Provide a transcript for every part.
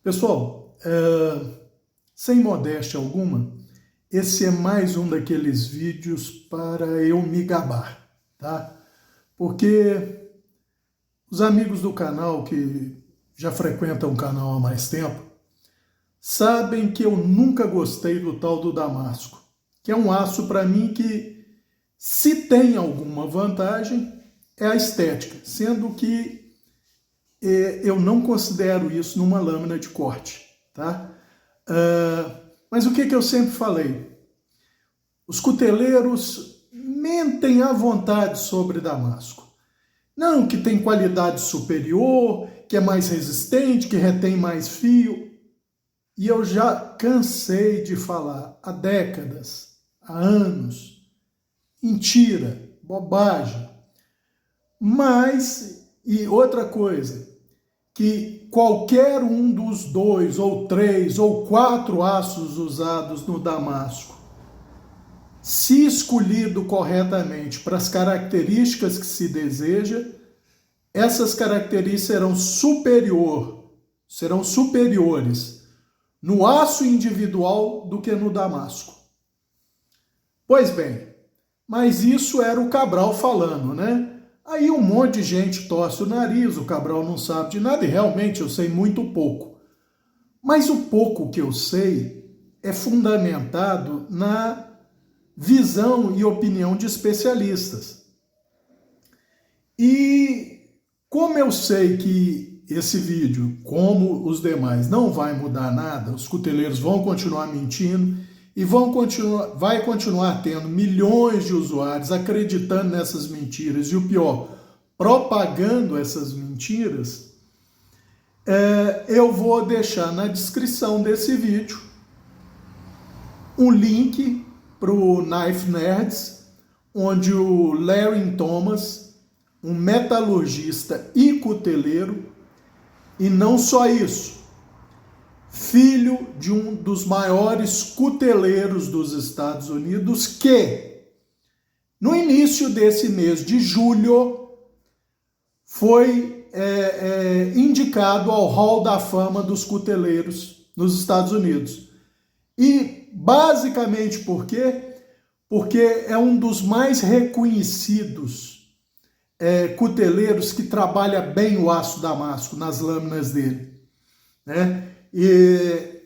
Pessoal, sem modéstia alguma, esse é mais um daqueles vídeos para eu me gabar, tá? Porque os amigos do canal que já frequentam o canal há mais tempo sabem que eu nunca gostei do tal do Damasco, que é um aço para mim que, se tem alguma vantagem, é a estética, sendo que eu não considero isso numa lâmina de corte, tá? Mas o que eu sempre falei? Os cuteleiros mentem à vontade sobre Damasco. Não, que tem qualidade superior, que é mais resistente, que retém mais fio. E eu já cansei de falar há décadas, há anos. Mentira, bobagem. Mas, e outra coisa, que qualquer um dos 2, ou 3, ou 4 aços usados no Damasco, se escolhido corretamente para as características que se deseja, essas características serão superiores no aço individual do que no Damasco. Pois bem, mas isso era o Cabral falando, né? Aí um monte de gente torce o nariz, o Cabral não sabe de nada, e realmente eu sei muito pouco. Mas o pouco que eu sei é fundamentado na visão e opinião de especialistas. E como eu sei que esse vídeo, como os demais, não vai mudar nada, os cuteleiros vão continuar mentindo e vai continuar tendo milhões de usuários acreditando nessas mentiras e o pior, propagando essas mentiras, eu vou deixar na descrição desse vídeo um link para o Knife Nerds, onde o Larry Thomas, um metalurgista e cuteleiro, e não só isso, filho de um dos maiores cuteleiros dos Estados Unidos, que no início desse mês de julho foi indicado ao Hall da Fama dos Cuteleiros nos Estados Unidos. E basicamente por quê? Porque é um dos mais reconhecidos cuteleiros que trabalha bem o aço damasco nas lâminas dele, né? E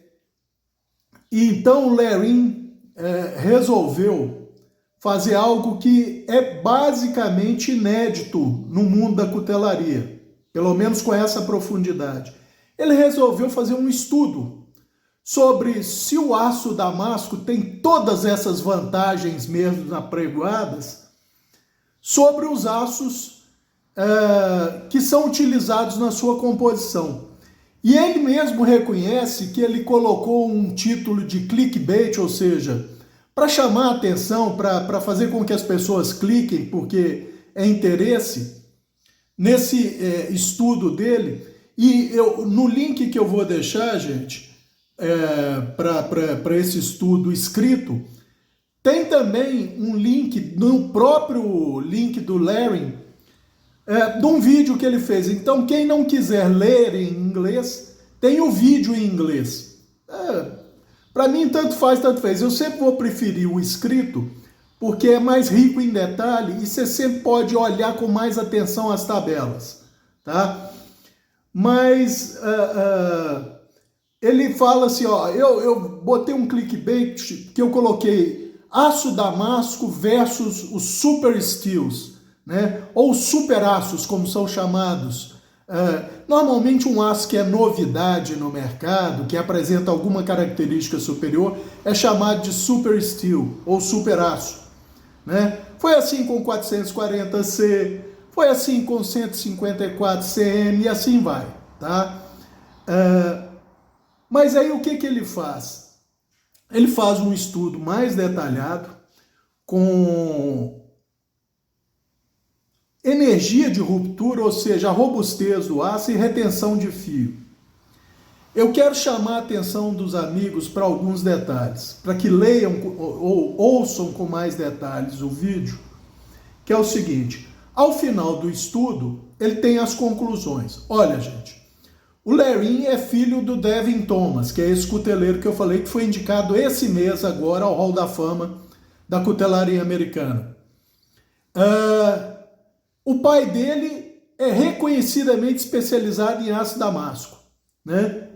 então o Larry resolveu fazer algo que é basicamente inédito no mundo da cutelaria, pelo menos com essa profundidade. Ele resolveu fazer um estudo sobre se o aço damasco tem todas essas vantagens mesmo apregoadas sobre os aços que são utilizados na sua composição. E ele mesmo reconhece que ele colocou um título de clickbait, ou seja, para chamar a atenção, para fazer com que as pessoas cliquem, porque é interesse, nesse estudo dele. E no link que eu vou deixar, gente, para esse estudo escrito, tem também um link, no próprio link do Larry, de um vídeo que ele fez. Então, quem não quiser ler em inglês, tem o vídeo em inglês. Para mim, tanto faz, tanto fez. Eu sempre vou preferir o escrito, porque é mais rico em detalhe e você sempre pode olhar com mais atenção as tabelas, tá? Mas ele fala assim, ó, eu botei um clickbait que eu coloquei aço damasco versus os super steels, né? Ou super aços, como são chamados. Normalmente um aço que é novidade no mercado, que apresenta alguma característica superior, é chamado de super steel ou super aço, né? Foi assim com 440C, foi assim com 154CM e assim vai, tá? Mas aí o que ele faz? Ele faz um estudo mais detalhado com energia de ruptura, ou seja, a robustez do aço e retenção de fio. Eu quero chamar a atenção dos amigos para alguns detalhes, para que leiam ou ouçam com mais detalhes o vídeo, que é o seguinte: ao final do estudo, ele tem as conclusões. Olha, gente, O Lerin é filho do Devin Thomas, que é esse cuteleiro que eu falei que foi indicado esse mês agora ao Hall da Fama da cutelaria americana. O pai dele é reconhecidamente especializado em aço damasco, né?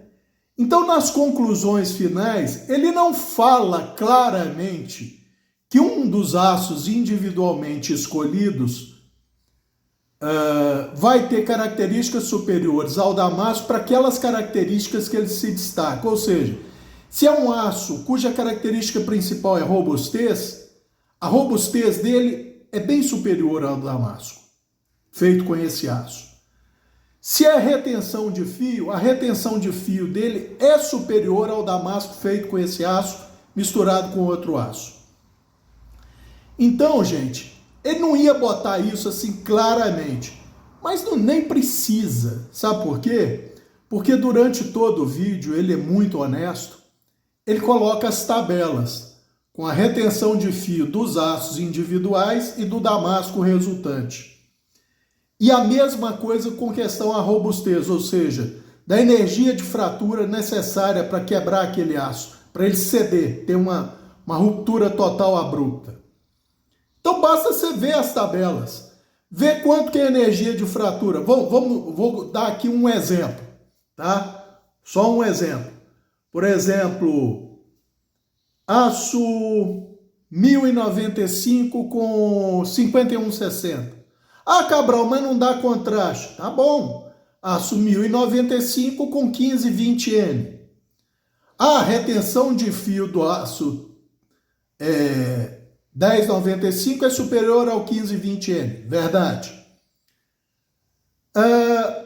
Então, nas conclusões finais, ele não fala claramente que um dos aços individualmente escolhidos vai ter características superiores ao damasco para aquelas características que ele se destaca. Ou seja, se é um aço cuja característica principal é robustez, a robustez dele é bem superior ao damasco, feito com esse aço. Se é retenção de fio, a retenção de fio dele é superior ao damasco feito com esse aço, misturado com outro aço. Então, gente, ele não ia botar isso assim claramente, mas nem precisa. Sabe por quê? Porque durante todo o vídeo ele é muito honesto. Ele coloca as tabelas com a retenção de fio dos aços individuais e do damasco resultante. E a mesma coisa com questão à robustez, ou seja, da energia de fratura necessária para quebrar aquele aço, para ele ceder, ter uma ruptura total abrupta. Então basta você ver as tabelas, ver quanto que é a energia de fratura. Vou dar aqui um exemplo, tá? Só um exemplo. Por exemplo, aço 1095 com 5160. Ah, Cabral, mas não dá contraste. Tá bom. Aço 1095 com 1520N. Ah, retenção de fio do aço 1095 é superior ao 1520N. Verdade.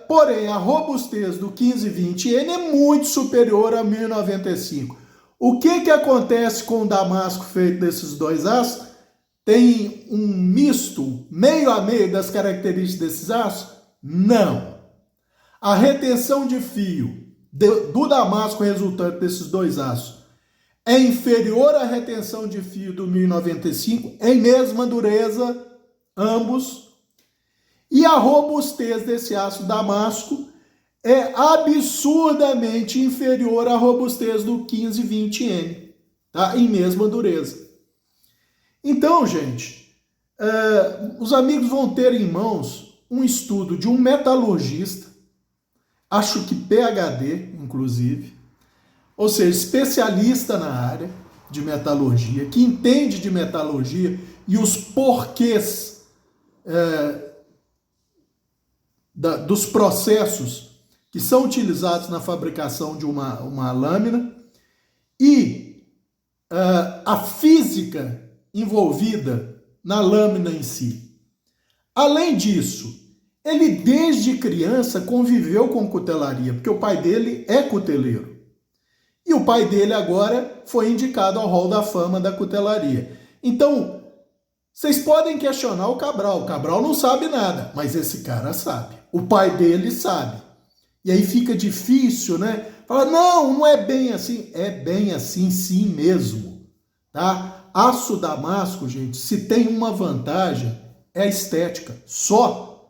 Porém, a robustez do 1520N é muito superior a 1095. O que acontece com o damasco feito desses dois aços? Tem um misto, meio a meio das características desses aços? Não. A retenção de fio do damasco resultante desses dois aços é inferior à retenção de fio do 1095, em mesma dureza, ambos. E a robustez desse aço damasco é absurdamente inferior à robustez do 1520N, tá? Em mesma dureza. Então, gente, os amigos vão ter em mãos um estudo de um metalurgista, acho que PhD, inclusive, ou seja, especialista na área de metalurgia, que entende de metalurgia e os porquês dos processos que são utilizados na fabricação de uma lâmina e a física envolvida na lâmina em si. Além disso, ele desde criança conviveu com cutelaria, porque o pai dele é cuteleiro. E o pai dele agora foi indicado ao Hall da Fama da cutelaria. Então, vocês podem questionar o Cabral. O Cabral não sabe nada, mas esse cara sabe. O pai dele sabe. E aí fica difícil, né? Fala, não é bem assim. É bem assim sim mesmo, tá? Aço damasco, gente, se tem uma vantagem, é a estética. Só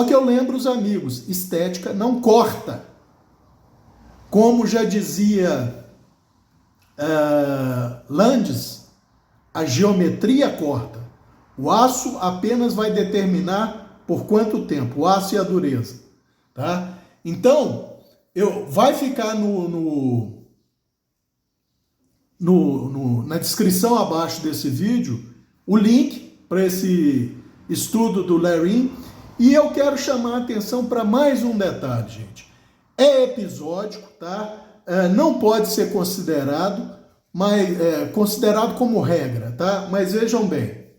que eu lembro os amigos, estética não corta. Como já dizia Landes, a geometria corta. O aço apenas vai determinar por quanto tempo, o aço e a dureza. Tá? Então, vai ficar na descrição abaixo desse vídeo o link para esse estudo do Lerin. E eu quero chamar a atenção para mais um detalhe, gente. É episódico, tá? Não pode ser considerado, mas considerado como regra, tá? Mas vejam bem,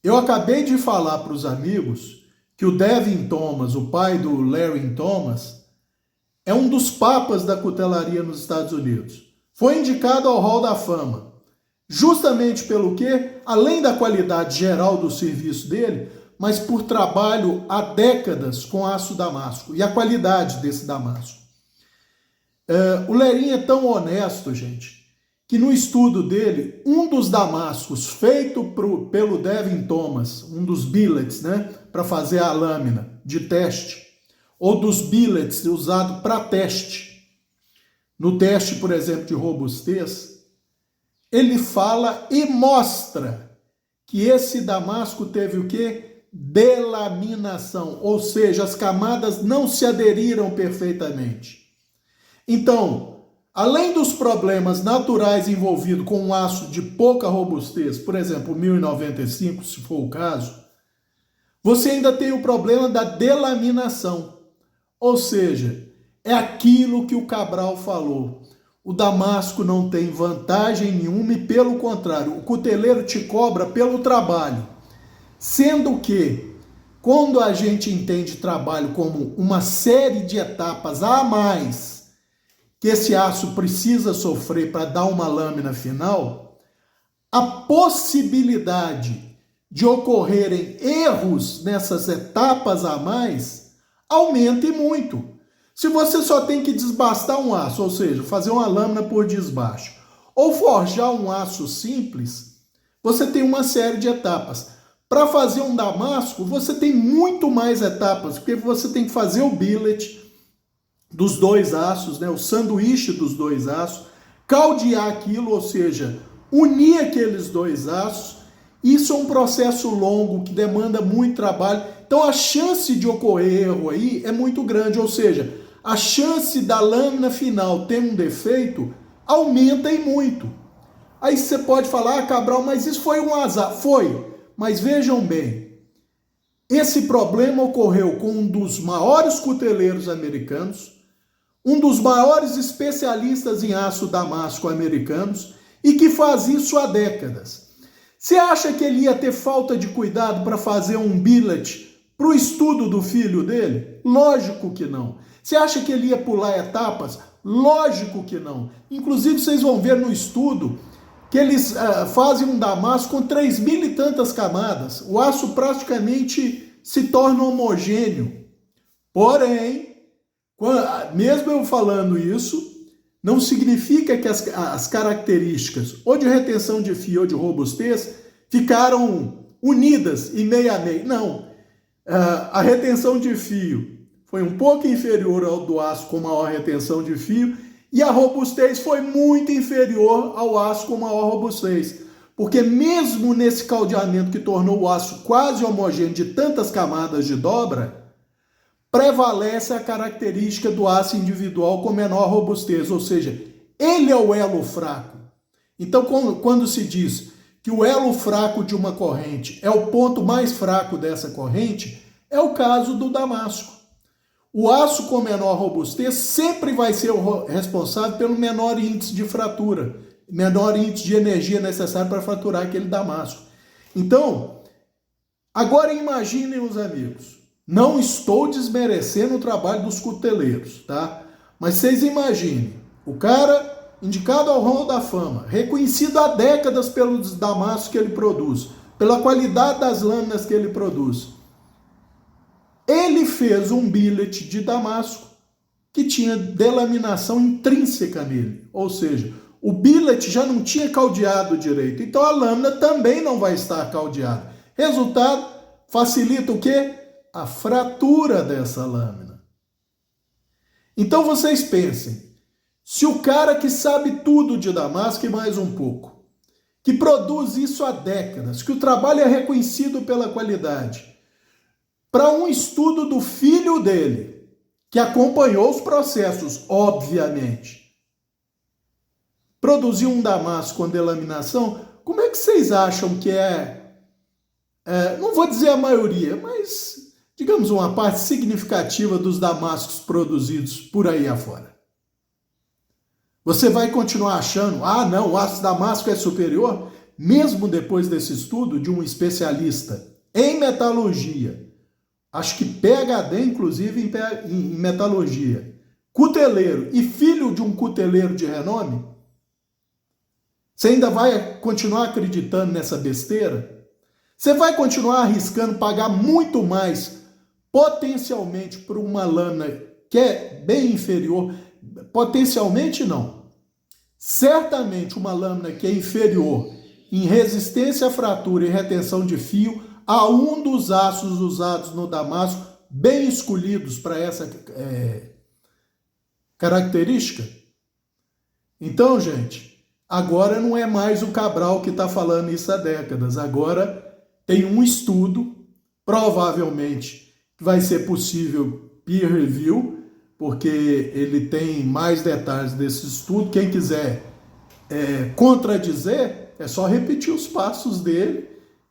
eu acabei de falar para os amigos que o Devin Thomas, o pai do Lerin Thomas, é um dos papas da cutelaria nos Estados Unidos. Foi indicado ao Hall da Fama, justamente pelo quê? Além da qualidade geral do serviço dele, mas por trabalho há décadas com aço damasco e a qualidade desse damasco. O Lerin é tão honesto, gente, que no estudo dele, um dos damascos feito pelo Devin Thomas, um dos billets, né, para fazer a lâmina de teste, ou dos billets usados para teste. No teste, por exemplo, de robustez, ele fala e mostra que esse damasco teve o quê? Delaminação, ou seja, as camadas não se aderiram perfeitamente. Então, além dos problemas naturais envolvidos com um aço de pouca robustez, por exemplo, 1095, se for o caso, você ainda tem o problema da delaminação, ou seja, é aquilo que o Cabral falou. O damasco não tem vantagem nenhuma e, pelo contrário, o cuteleiro te cobra pelo trabalho. Sendo que, quando a gente entende trabalho como uma série de etapas a mais que esse aço precisa sofrer para dar uma lâmina final, a possibilidade de ocorrerem erros nessas etapas a mais aumenta e muito. Se você só tem que desbastar um aço, ou seja, fazer uma lâmina por desbaste, ou forjar um aço simples, você tem uma série de etapas. Para fazer um damasco, você tem muito mais etapas, porque você tem que fazer o billet dos dois aços, né, o sanduíche dos dois aços, caldear aquilo, ou seja, unir aqueles dois aços. Isso é um processo longo que demanda muito trabalho. Então a chance de ocorrer erro aí é muito grande, ou seja, a chance da lâmina final ter um defeito aumenta e muito. Aí você pode falar, Cabral, mas isso foi um azar. Foi, mas vejam bem, esse problema ocorreu com um dos maiores cuteleiros americanos, um dos maiores especialistas em aço damasco americanos e que faz isso há décadas. Você acha que ele ia ter falta de cuidado para fazer um billet para o estudo do filho dele? Lógico que não. Você acha que ele ia pular etapas? Lógico que não. Inclusive, vocês vão ver no estudo que eles fazem um damasco com 3.000 e tantas camadas. O aço praticamente se torna homogêneo. Porém, mesmo eu falando isso, não significa que as características ou de retenção de fio ou de robustez ficaram unidas e meio a meio. Não. A retenção de fio foi um pouco inferior ao do aço com maior retenção de fio e a robustez foi muito inferior ao aço com maior robustez. Porque mesmo nesse caldeamento que tornou o aço quase homogêneo de tantas camadas de dobra, prevalece a característica do aço individual com menor robustez, ou seja, ele é o elo fraco. Então, quando se diz que o elo fraco de uma corrente é o ponto mais fraco dessa corrente, é o caso do damasco. O aço com menor robustez sempre vai ser o responsável pelo menor índice de fratura, menor índice de energia necessário para fraturar aquele damasco. Então, agora imaginem os amigos. Não estou desmerecendo o trabalho dos cuteleiros, tá? Mas vocês imaginem, o cara indicado ao Hall da Fama, reconhecido há décadas pelos damascos que ele produz, pela qualidade das lâminas que ele produz. Ele fez um billet de damasco que tinha delaminação intrínseca nele, ou seja, o billet já não tinha caldeado direito, então a lâmina também não vai estar caldeada. Resultado, facilita o quê? A fratura dessa lâmina. Então vocês pensem, se o cara que sabe tudo de damasco e mais um pouco, que produz isso há décadas, que o trabalho é reconhecido pela qualidade, para um estudo do filho dele, que acompanhou os processos, obviamente, produziu um damasco com delaminação, como é que vocês acham que não vou dizer a maioria, mas digamos uma parte significativa dos damascos produzidos por aí afora? Você vai continuar achando, não, o aço damasco é superior? Mesmo depois desse estudo de um especialista em metalurgia, acho que PhD, inclusive, em metalurgia, cuteleiro e filho de um cuteleiro de renome, você ainda vai continuar acreditando nessa besteira? Você vai continuar arriscando pagar muito mais, potencialmente, por uma lâmina que é bem inferior? Potencialmente, não. Certamente, uma lâmina que é inferior em resistência à fratura e retenção de fio a um dos aços usados no damasco bem escolhidos para essa característica. Então, gente, agora não é mais o Cabral que está falando isso há décadas. Agora tem um estudo, provavelmente vai ser possível peer review, porque ele tem mais detalhes desse estudo. Quem quiser contradizer, é só repetir os passos dele,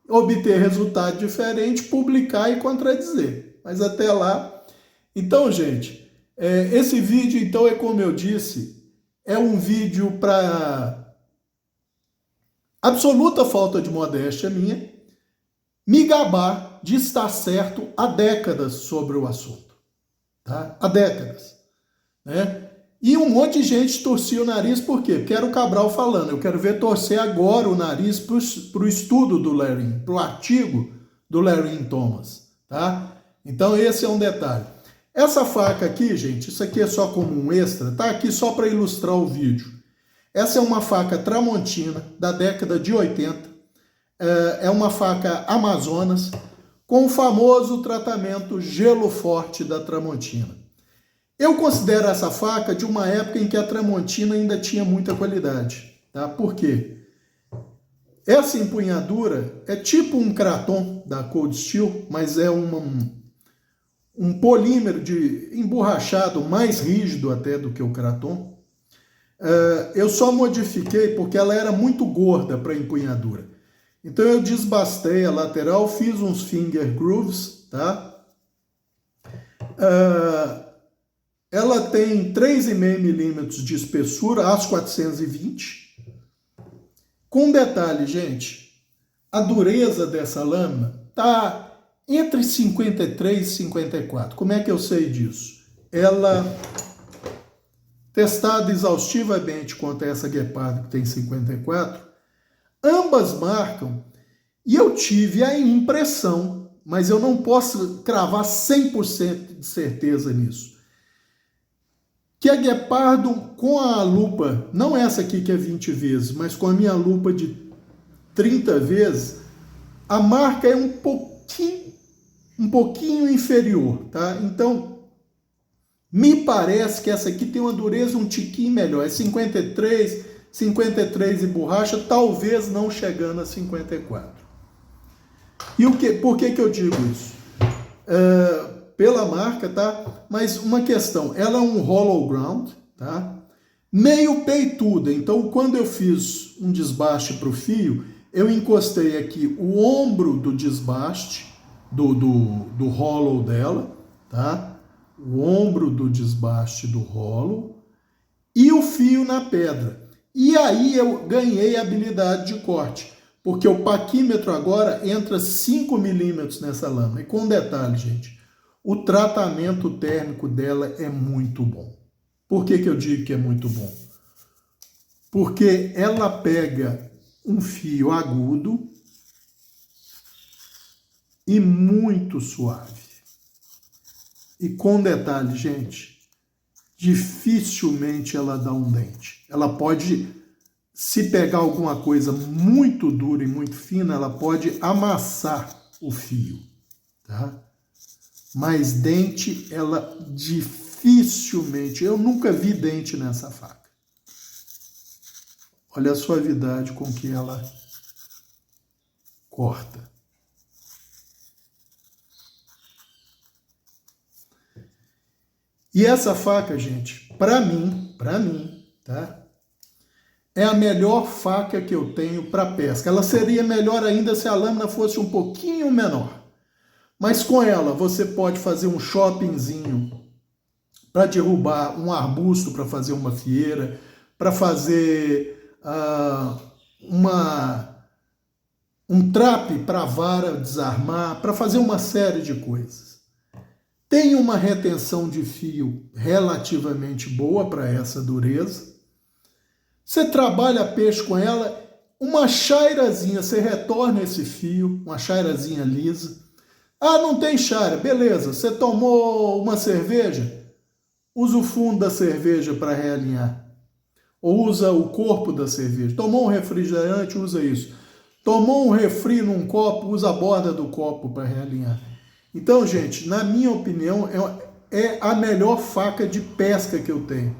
obter resultado diferente, publicar e contradizer. Mas até lá... Então, gente, esse vídeo, então, é como eu disse, é um vídeo para absoluta falta de modéstia minha, me gabar de estar certo há décadas sobre o assunto. Tá? Há décadas. Né? E um monte de gente torcia o nariz, por quê? Porque era o Cabral falando. Eu quero ver torcer agora o nariz para o estudo do Larry, para o artigo do Larry Thomas. Tá? Então esse é um detalhe. Essa faca aqui, gente, isso aqui é só como um extra, tá aqui só para ilustrar o vídeo. Essa é uma faca Tramontina da década de 80. É uma faca Amazonas com o famoso tratamento gelo forte da Tramontina. Eu considero essa faca de uma época em que a Tramontina ainda tinha muita qualidade. Tá? Por quê? Essa empunhadura é tipo um Kraton da Cold Steel, mas é um polímero emborrachado mais rígido até do que o Kraton. Eu só modifiquei porque ela era muito gorda para empunhadura. Então eu desbastei a lateral, fiz uns finger grooves, tá? Ela tem 3,5 milímetros de espessura, aço 420. Com detalhe, gente, a dureza dessa lâmina tá entre 53 e 54. Como é que eu sei disso? Ela, testada exaustivamente contra essa Guepardo que tem 54, ambas marcam, e eu tive a impressão, mas eu não posso cravar 100% de certeza nisso, que a Guepardo com a lupa, não essa aqui que é 20 vezes, mas com a minha lupa de 30 vezes, a marca é um pouquinho inferior, tá? Então, me parece que essa aqui tem uma dureza um tiquinho melhor, é 53 e borracha, talvez não chegando a 54. E por que eu digo isso? Pela marca, tá? Mas uma questão, ela é um hollow ground, tá? Meio peituda, então quando eu fiz um desbaste para o fio, eu encostei aqui o ombro do desbaste, do hollow dela, tá? O ombro do desbaste do hollow e o fio na pedra. E aí eu ganhei a habilidade de corte, porque o paquímetro agora entra 5 milímetros nessa lâmina. E com detalhe, gente, o tratamento térmico dela é muito bom. Por que eu digo que é muito bom? Porque ela pega um fio agudo e muito suave. E com detalhe, gente, dificilmente ela dá um dente. Ela pode, se pegar alguma coisa muito dura e muito fina, ela pode amassar o fio, tá? Mas dente, ela dificilmente... Eu nunca vi dente nessa faca. Olha a suavidade com que ela corta. E essa faca, gente, para mim, tá? É a melhor faca que eu tenho para pesca. Ela seria melhor ainda se a lâmina fosse um pouquinho menor. Mas com ela você pode fazer um shoppingzinho para derrubar um arbusto, para fazer uma fieira, para fazer um trape para a vara desarmar, para fazer uma série de coisas. Tem uma retenção de fio relativamente boa para essa dureza. Você trabalha peixe com ela, uma chairazinha, você retorna esse fio, uma chairazinha lisa. Ah, não tem chaira, beleza. Você tomou uma cerveja? Usa o fundo da cerveja para realinhar. Ou usa o corpo da cerveja. Tomou um refrigerante, usa isso. Tomou um refri num copo, usa a borda do copo para realinhar. Então, gente, na minha opinião, é a melhor faca de pesca que eu tenho.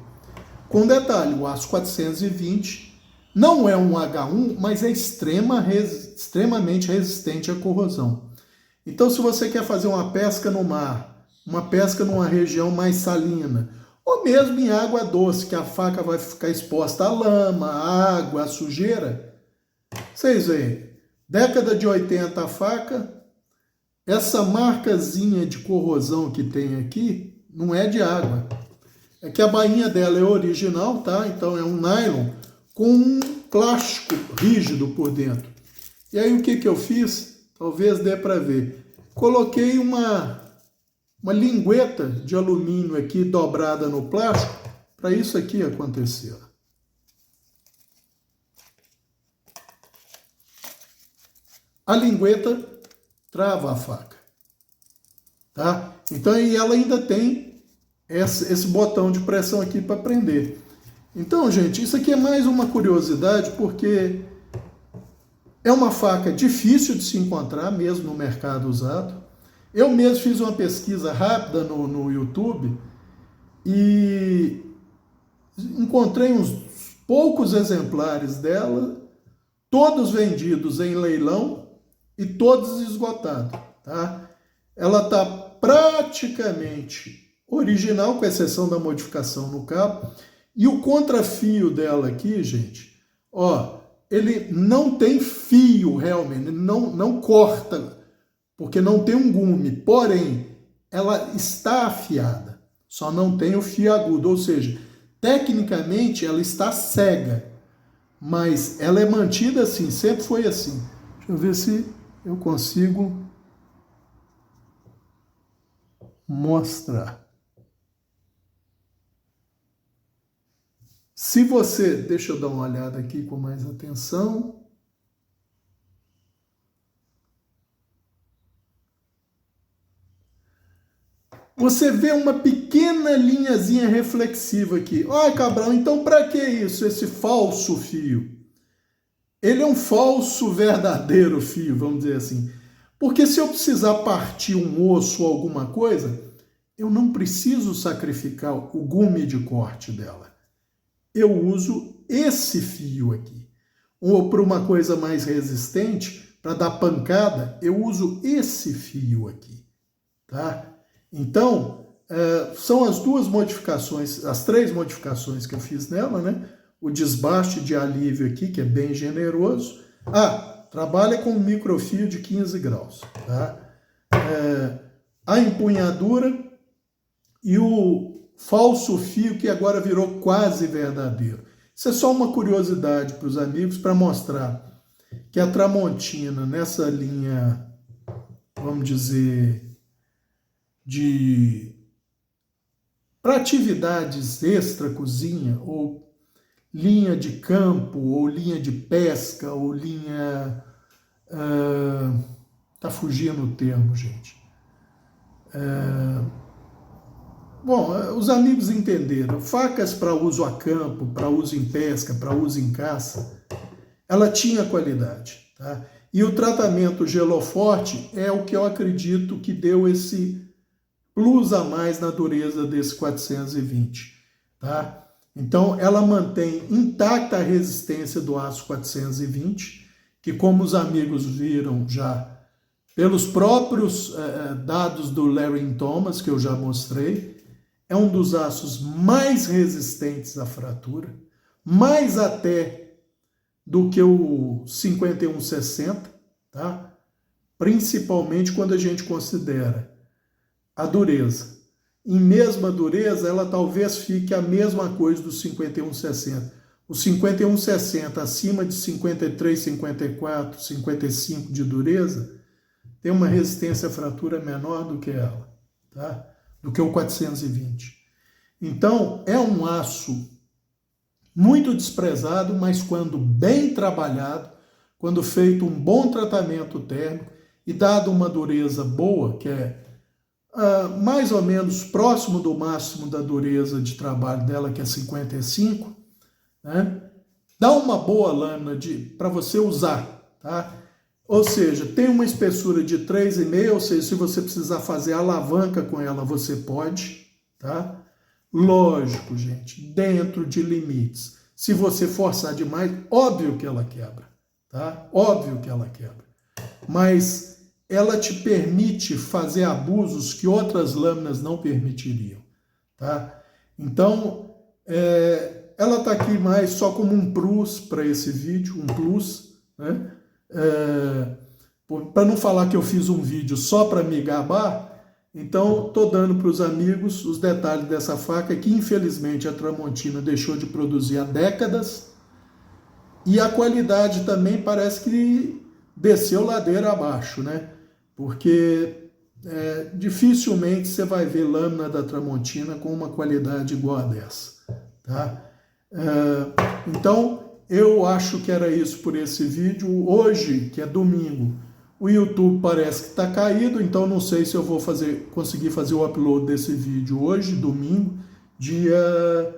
Com detalhe, o aço 420 não é um H1, mas é extremamente resistente à corrosão. Então, se você quer fazer uma pesca no mar, uma pesca numa região mais salina, ou mesmo em água doce, que a faca vai ficar exposta à lama, à água, à sujeira, vocês veem, década de 80 a faca, essa marcazinha de corrosão que tem aqui não é de água. É que a bainha dela é original, tá? Então é um nylon com um plástico rígido por dentro. E aí o que eu fiz? Talvez dê para ver. Coloquei uma lingueta de alumínio aqui dobrada no plástico para isso aqui acontecer. A lingueta trava a faca, tá? Então e ela ainda tem esse botão de pressão aqui para prender. Então, gente, isso aqui é mais uma curiosidade, porque é uma faca difícil de se encontrar, mesmo no mercado usado. Eu mesmo fiz uma pesquisa rápida no YouTube e encontrei uns poucos exemplares dela, todos vendidos em leilão e todos esgotados, tá? Ela está praticamente original, com exceção da modificação no cabo. E o contrafio dela aqui, gente, ó, ele não tem fio realmente, ele não corta, porque não tem um gume. Porém, ela está afiada, só não tem o fio agudo, ou seja, tecnicamente ela está cega, mas ela é mantida assim, sempre foi assim. Deixa eu ver se eu consigo mostrar. Se você, deixa eu dar uma olhada aqui com mais atenção. Você vê uma pequena linhazinha reflexiva aqui. Olha, Cabral, então para que isso, esse falso fio? Ele é um falso verdadeiro fio, vamos dizer assim. Porque se eu precisar partir um osso ou alguma coisa, eu não preciso sacrificar o gume de corte dela. Eu uso esse fio aqui. Ou para uma coisa mais resistente, para dar pancada, eu uso esse fio aqui, tá? Então, são as duas modificações, as três modificações que eu fiz nela, né? O desbaste de alívio aqui, que é bem generoso. Trabalha com um microfio de 15 graus, tá? A empunhadura e o falso fio que agora virou quase verdadeiro. Isso é só uma curiosidade para os amigos, para mostrar que a Tramontina, nessa linha, vamos dizer, para atividades extra cozinha, ou linha de campo, ou linha de pesca, ou linha... tá fugindo o termo, gente. Bom, os amigos entenderam. Facas para uso a campo, para uso em pesca, para uso em caça, ela tinha qualidade, tá? E o tratamento Geloforte é o que eu acredito que deu esse plus a mais na dureza desse 420, tá? Então, ela mantém intacta a resistência do aço 420, que, como os amigos viram já pelos próprios dados do Larry Thomas, que eu já mostrei, é um dos aços mais resistentes à fratura, mais até do que o 5160, tá? Principalmente quando a gente considera a dureza. Em mesma dureza, ela talvez fique a mesma coisa do 5160. O 5160 acima de 53, 54, 55 de dureza tem uma resistência à fratura menor do que ela, tá? Do que o 420. Então, é um aço muito desprezado, mas quando bem trabalhado, quando feito um bom tratamento térmico e dado uma dureza boa, que é mais ou menos próximo do máximo da dureza de trabalho dela, que é 55, né? Dá uma boa lâmina para você usar, tá? Ou seja, tem uma espessura de 3,5, ou seja, se você precisar fazer alavanca com ela, você pode, tá? Lógico, gente, dentro de limites. Se você forçar demais, óbvio que ela quebra, tá? Óbvio que ela quebra. Mas ela te permite fazer abusos que outras lâminas não permitiriam, tá? Então, ela está aqui mais só como um plus para esse vídeo, um plus, né? Para não falar que eu fiz um vídeo só para me gabar, então estou dando para os amigos os detalhes dessa faca que infelizmente a Tramontina deixou de produzir há décadas e a qualidade também parece que desceu ladeira abaixo, né? Porque dificilmente você vai ver lâmina da Tramontina com uma qualidade igual a dessa, tá? Então, eu acho que era isso por esse vídeo. Hoje, que é domingo, o YouTube parece que está caído, então não sei se eu vou conseguir fazer o upload desse vídeo hoje, domingo, dia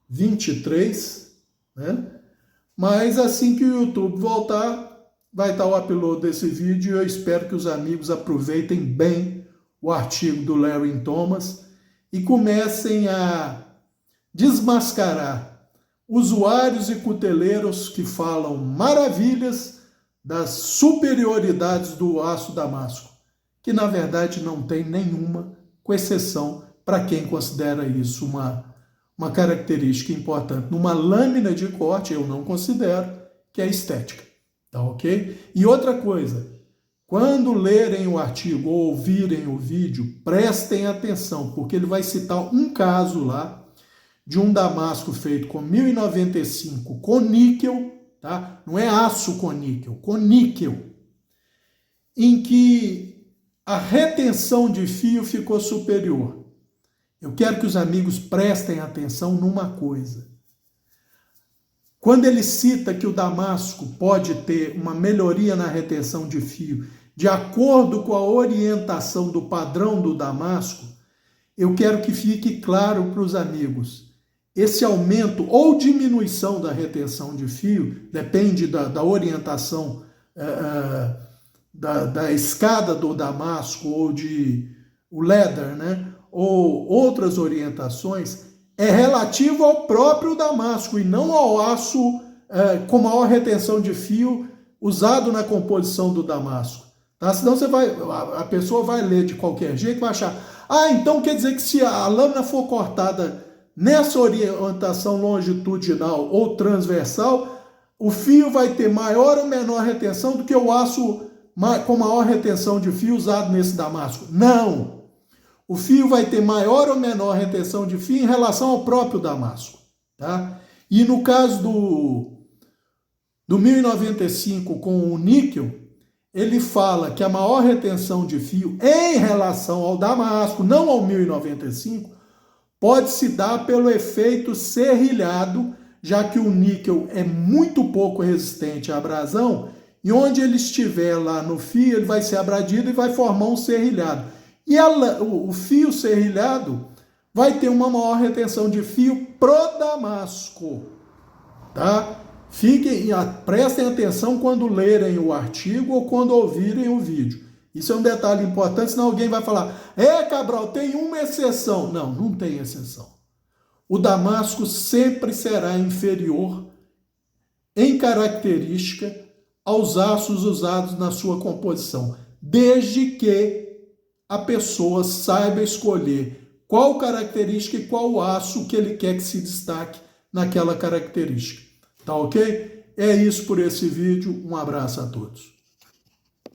23, né? Mas assim que o YouTube voltar, vai estar o upload desse vídeo e eu espero que os amigos aproveitem bem o artigo do Larry Thomas e comecem a desmascarar usuários e cuteleiros que falam maravilhas das superioridades do aço damasco, que na verdade não tem nenhuma, com exceção para quem considera isso uma característica importante. Numa lâmina de corte, eu não considero, que é estética, tá ok? E outra coisa, quando lerem o artigo ou ouvirem o vídeo, prestem atenção, porque ele vai citar um caso lá, de um damasco feito com 1095 com níquel, tá? Não é aço com níquel, em que a retenção de fio ficou superior. Eu quero que os amigos prestem atenção numa coisa. Quando ele cita que o damasco pode ter uma melhoria na retenção de fio, de acordo com a orientação do padrão do damasco, eu quero que fique claro para os amigos. Esse aumento ou diminuição da retenção de fio, depende da orientação da escada do damasco ou o leather, né? Ou outras orientações, é relativo ao próprio damasco e não ao aço com maior retenção de fio usado na composição do damasco. Tá? Senão a pessoa vai ler de qualquer jeito e vai achar, então quer dizer que se a lâmina for cortada nessa orientação longitudinal ou transversal, o fio vai ter maior ou menor retenção do que o aço com maior retenção de fio usado nesse damasco. Não! O fio vai ter maior ou menor retenção de fio em relação ao próprio damasco. Tá? E no caso do 1095 com o níquel, ele fala que a maior retenção de fio em relação ao damasco, não ao 1095, pode se dar pelo efeito serrilhado, já que o níquel é muito pouco resistente à abrasão, e onde ele estiver lá no fio, ele vai ser abradido e vai formar um serrilhado. E o fio serrilhado vai ter uma maior retenção de fio pro damasco. Tá? Prestem atenção quando lerem o artigo ou quando ouvirem o vídeo. Isso é um detalhe importante, senão alguém vai falar, Cabral, tem uma exceção. Não, não tem exceção. O damasco sempre será inferior em característica aos aços usados na sua composição, desde que a pessoa saiba escolher qual característica e qual aço que ele quer que se destaque naquela característica. Tá ok? É isso por esse vídeo. Um abraço a todos.